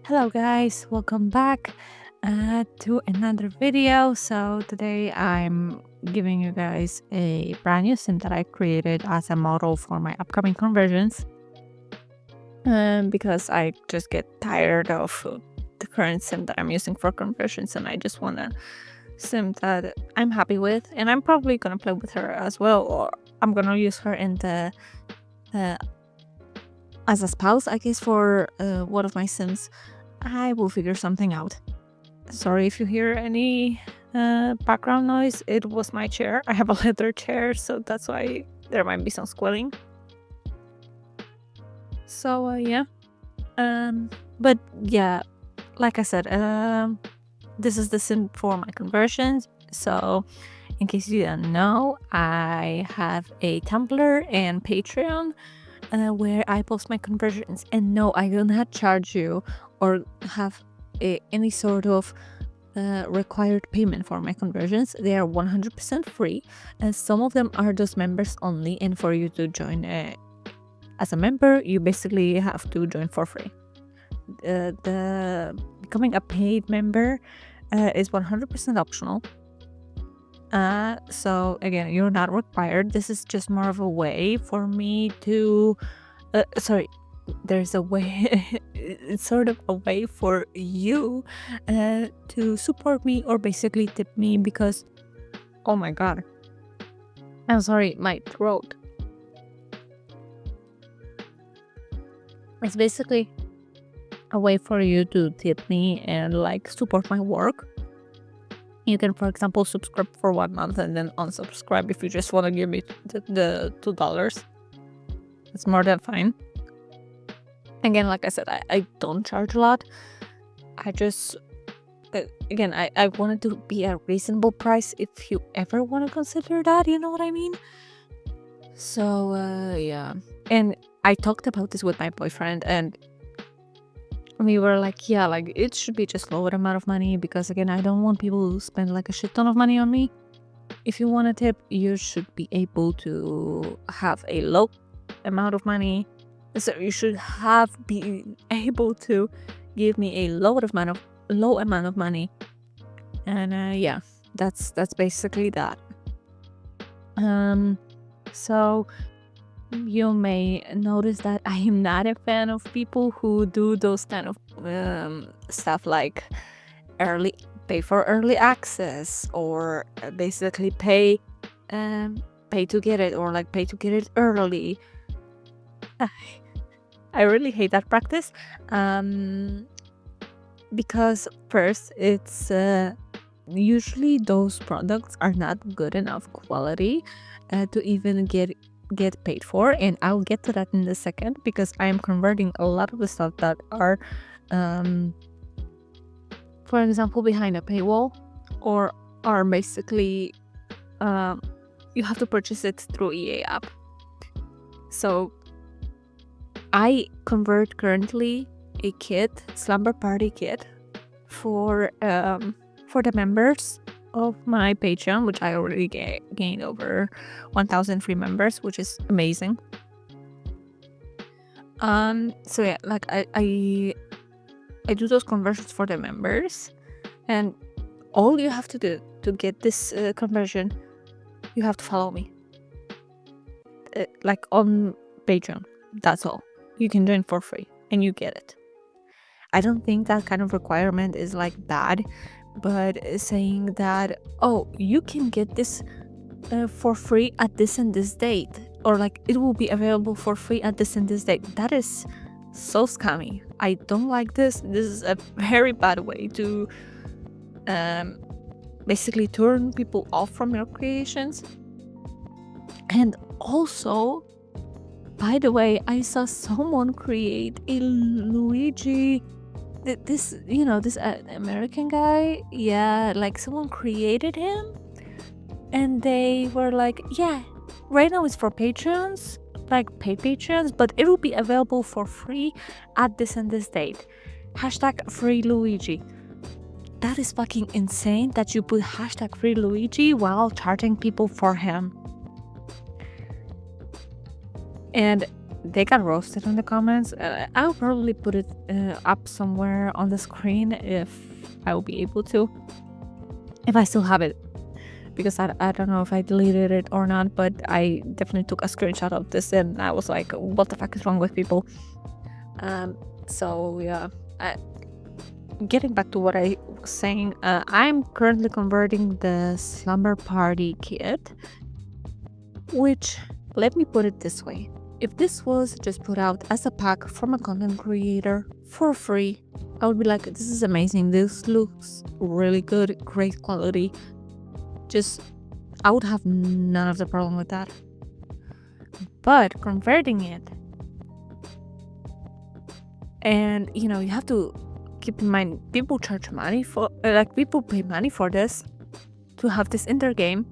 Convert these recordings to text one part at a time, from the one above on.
Hello guys, welcome back to another video. So today I'm giving you guys a brand new sim that I created as a model for my upcoming conversions. Because I just get tired of the current sim that I'm using for conversions, and I just want a sim that I'm happy with, and I'm probably gonna play with her as well, or I'm gonna use her in the as a spouse, I guess, for one of my sims. I will figure something out. Sorry if you hear any background noise. It was my chair. I have a leather chair, so that's why there might be some squealing. So yeah. But yeah, like I said, this is the sim for my conversions. So in case you didn't know, I have a Tumblr and Patreon where I post my conversions. And no, I do not charge you or have any sort of required payment for my conversions. They are 100% free, and some of them are just members only. And for you to join as a member, you basically have to join for free. The becoming a paid member is 100% optional. So again, you're not required. This is just more of a way for me to there's a way it's sort of a way for you to support me or basically tip me, because oh my god, I'm sorry, my throat. It's basically a way for you to tip me and like support my work. You can, for example, subscribe for 1 month and then unsubscribe if you just want to give me the $2. It's more than fine. Again, like I said, I don't charge a lot. I just again, I want it to be a reasonable price if you ever want to consider that, you know what I mean? So yeah. And I talked about this with my boyfriend, and we were like, yeah, like it should be just lower amount of money, because again, I don't want people to spend like a shit ton of money on me. If you want a tip, you should be able to have a low amount of money. So you should be able to give me a low amount of money. And yeah, that's basically that. So you may notice that I am not a fan of people who do those kind of stuff like pay for early access, or basically pay to get it, or like pay to get it early. I really hate that practice, because first, it's usually those products are not good enough quality to even get paid for, and I'll get to that in a second, because I am converting a lot of the stuff that are for example behind a paywall, or are basically you have to purchase it through EA app. So I convert currently a kit, slumber party kit, for the members of my Patreon, which I already gained over 1,000 free members, which is amazing. So yeah, like I do those conversions for the members, and all you have to do to get this conversion, you have to follow me, like on Patreon. That's all. You can join for free and you get it. I don't think that kind of requirement is like bad, but saying that, oh, you can get this for free at this and this date, or like it will be available for free at this and this date, that is so scammy. I don't like this. This is a very bad way to basically turn people off from your creations. And also, by the way, I saw someone create a Luigi, this American guy. Yeah, like someone created him, and they were like, yeah, right now it's for patrons, like paid patrons, but it will be available for free at this and this date. Hashtag free Luigi. That is fucking insane that you put hashtag free Luigi while charging people for him. And they got roasted in the comments. I'll probably put it up somewhere on the screen if I will be able to, if I still have it, because I don't know if I deleted it or not, but I definitely took a screenshot of this and I was like, what the fuck is wrong with people? So yeah, getting back to what I was saying, I'm currently converting the Slumber Party kit, which, let me put it this way. If this was just put out as a pack from a content creator for free, I would be like, this is amazing. This looks really good, great quality. Just, I would have none of the problem with that. But converting it, and you have to keep in mind, people charge money for, people pay money for this to have this in their game.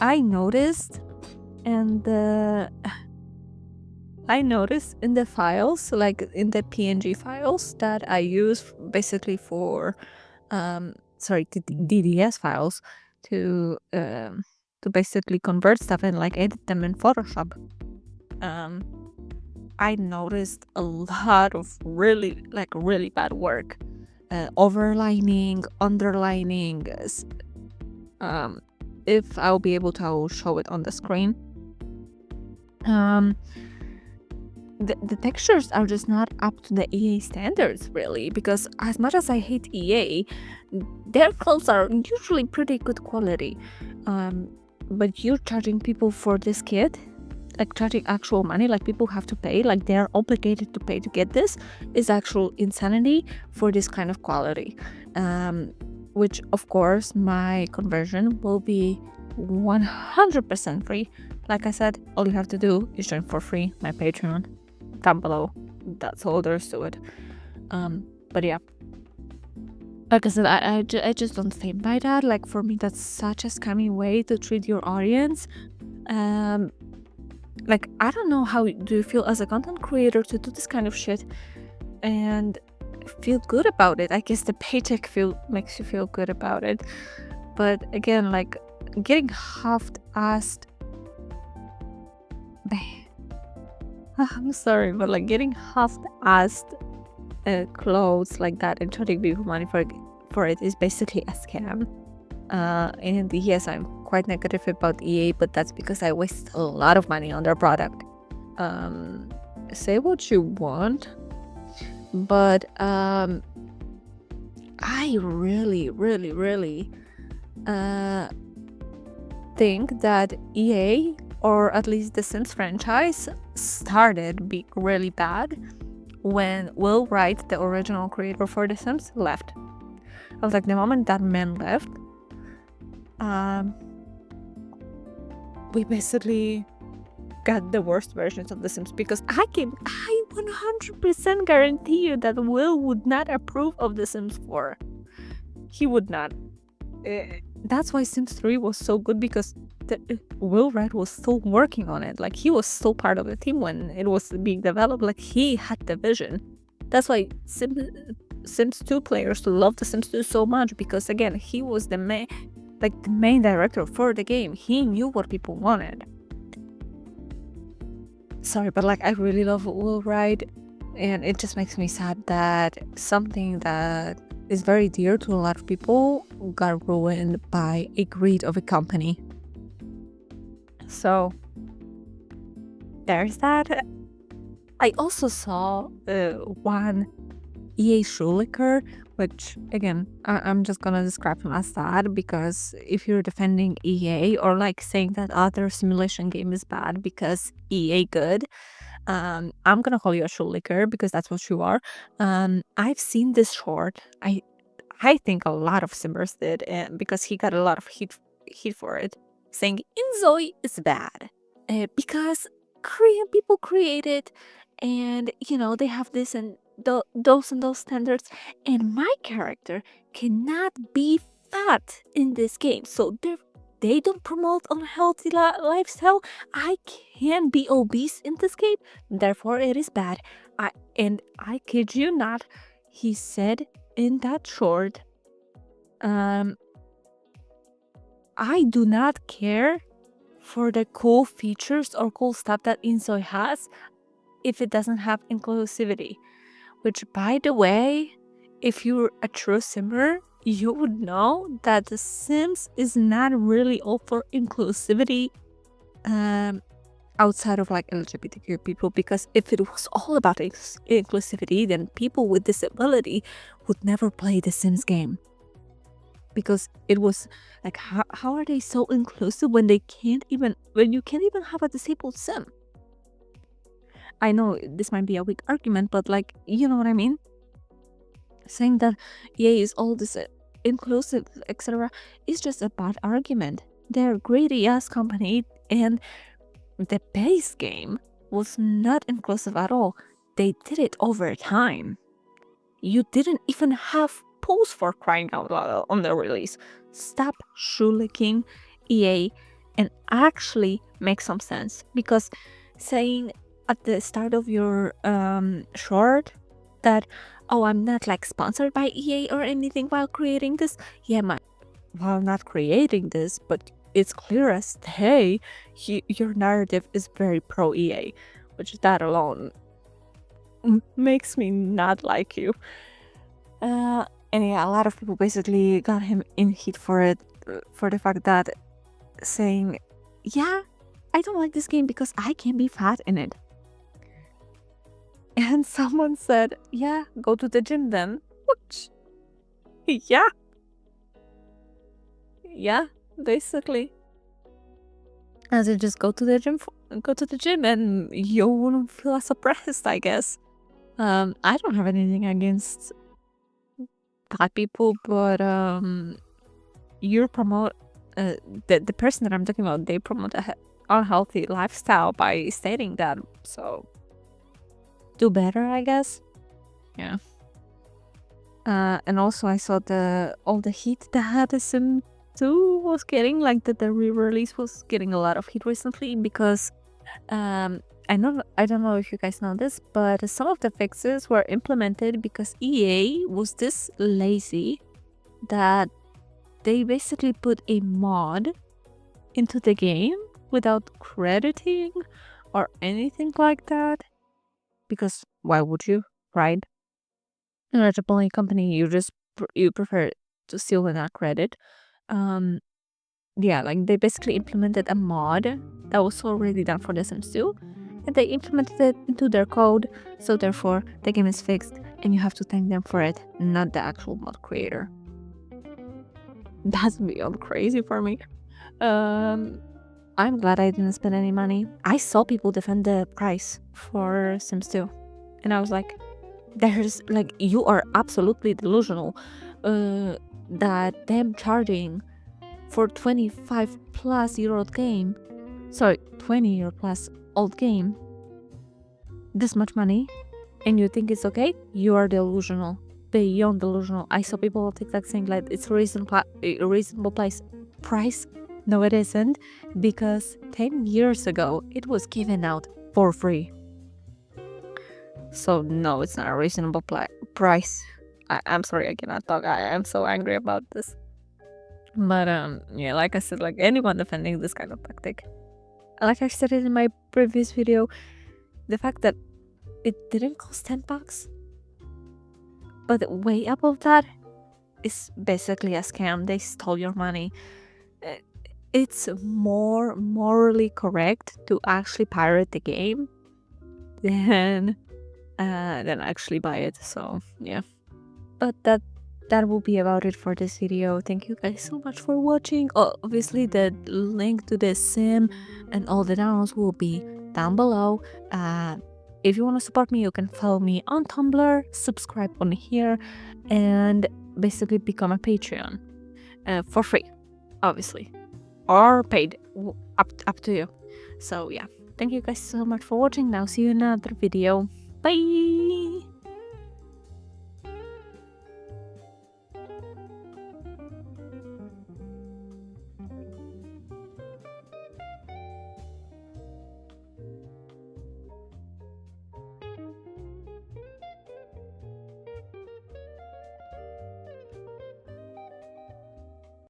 I noticed in the files, like in the PNG files that I use basically for DDS files to basically convert stuff and like edit them in Photoshop. I noticed a lot of really bad work, overlining, underlining. If I'll be able to, I will show it on the screen. The textures are just not up to the EA standards, really, because as much as I hate EA, their clothes are usually pretty good quality. But you're charging people for this kit, like charging actual money, like people have to pay, like they're obligated to pay to get this, is actual insanity for this kind of quality. Which of course my conversion will be 100% free. Like I said, all you have to do is join for free my Patreon down below. That's all there is to it. But yeah, like I said, I just don't stand by that. Like, for me, that's such a scummy way to treat your audience. Like, I don't know, how do you feel as a content creator to do this kind of shit and feel good about it? I guess the paycheck makes you feel good about it, but again, like, getting half-assed, I'm sorry, but like getting half-assed clothes like that and charging people money for it is basically a scam. And yes, I'm quite negative about EA, but that's because I waste a lot of money on their product. Say what you want, but I really think that EA, or at least the Sims franchise, started being really bad when Will Wright, the original creator for The Sims, left. I was like, the moment that man left, we basically got the worst versions of The Sims, because I 100% guarantee you that Will would not approve of The Sims 4. He would not. That's why Sims 3 was so good, because Will Wright was still working on it. Like, he was still part of the team when it was being developed. Like, he had the vision. That's why Sims 2 players love The Sims 2 so much, because again, he was the main director for the game. He knew what people wanted. Sorry, but like, I really love Will Wright, and it just makes me sad that something that is very dear to a lot of people got ruined by a greed of a company. So there's that. I also saw one EA shoelicker, which again, I'm just gonna describe him as that, because if you're defending EA or like saying that other simulation game is bad because EA good, I'm gonna call you a shoelicker, because that's what you are. I've seen this short. I think a lot of simmers did, and because he got a lot of heat for it, saying Inzoi is bad because Korean people create it, and they have this and those standards, and my character cannot be fat in this game, so they don't promote unhealthy lifestyle. I can be obese in this game, therefore it is bad. I kid you not, he said in that short, I do not care for the cool features or cool stuff that Insoy has if it doesn't have inclusivity. Which, by the way, if you're a true simmer, you would know that The Sims is not really all for inclusivity outside of like LGBTQ people, because if it was all about inclusivity, then people with disability would never play the Sims game. Because it was like, how are they so inclusive when you can't even have a disabled Sim? I know this might be a weak argument, but like, you know what I mean? Saying that EA is all this inclusive, etc., is just a bad argument. They're a greedy ass company, and the base game was not inclusive at all. They did it over time. You didn't even have polls, for crying out loud, on the release. Stop shoelicking EA and actually make some sense. Because saying at the start of your short that, oh, I'm not like sponsored by EA or anything while creating this, yeah, while not creating this, but it's clear as day your narrative is very pro EA, which that alone makes me not like you. And yeah, a lot of people basically got him in heat for it, for the fact that saying, yeah, I don't like this game because I can be fat in it. And someone said, yeah, go to the gym then. Which, yeah. Yeah, basically. As in, just go to the gym and you wouldn't feel as oppressed, I guess. I don't have anything against fat people, but you promote the person that I'm talking about, they promote a unhealthy lifestyle by stating that, so do better, I guess. Yeah. And also I saw all the heat that the Sim 2 was getting, like the re-release was getting a lot of heat recently, because I don't know if you guys know this, but some of the fixes were implemented because EA was this lazy that they basically put a mod into the game without crediting or anything like that. Because why would you, right? In a AAA company, you prefer to steal and not credit. Yeah, like they basically implemented a mod that was already done for The Sims 2, and they implemented it into their code, so therefore the game is fixed and you have to thank them for it, not the actual mod creator. That's beyond crazy for me. I'm glad I didn't spend any money. I saw people defend the price for Sims 2, and I was like, there's like, you are absolutely delusional that them charging for 25 plus year old game, sorry, 20 year plus old game, this much money, and you think it's okay? You are delusional, beyond delusional. I saw people on TikTok saying like it's a reasonable price. No, it isn't, because 10 years ago it was given out for free. So no, it's not a reasonable price. I'm sorry, I cannot talk. I am so angry about this. But yeah, like I said, like anyone defending this kind of tactic, like I said it in my previous video, the fact that it didn't cost $10, but way above that is basically a scam. They stole your money. It's more morally correct to actually pirate the game than actually buy it. So yeah, but that will be about it for this video. Thank you guys so much for watching. Obviously the link to the sim and all the downloads will be down below. If you want to support me, you can follow me on Tumblr, subscribe on here, and basically become a Patreon for free, obviously, or paid, up to you. So yeah, thank you guys so much for watching. Now see you in another video. Bye.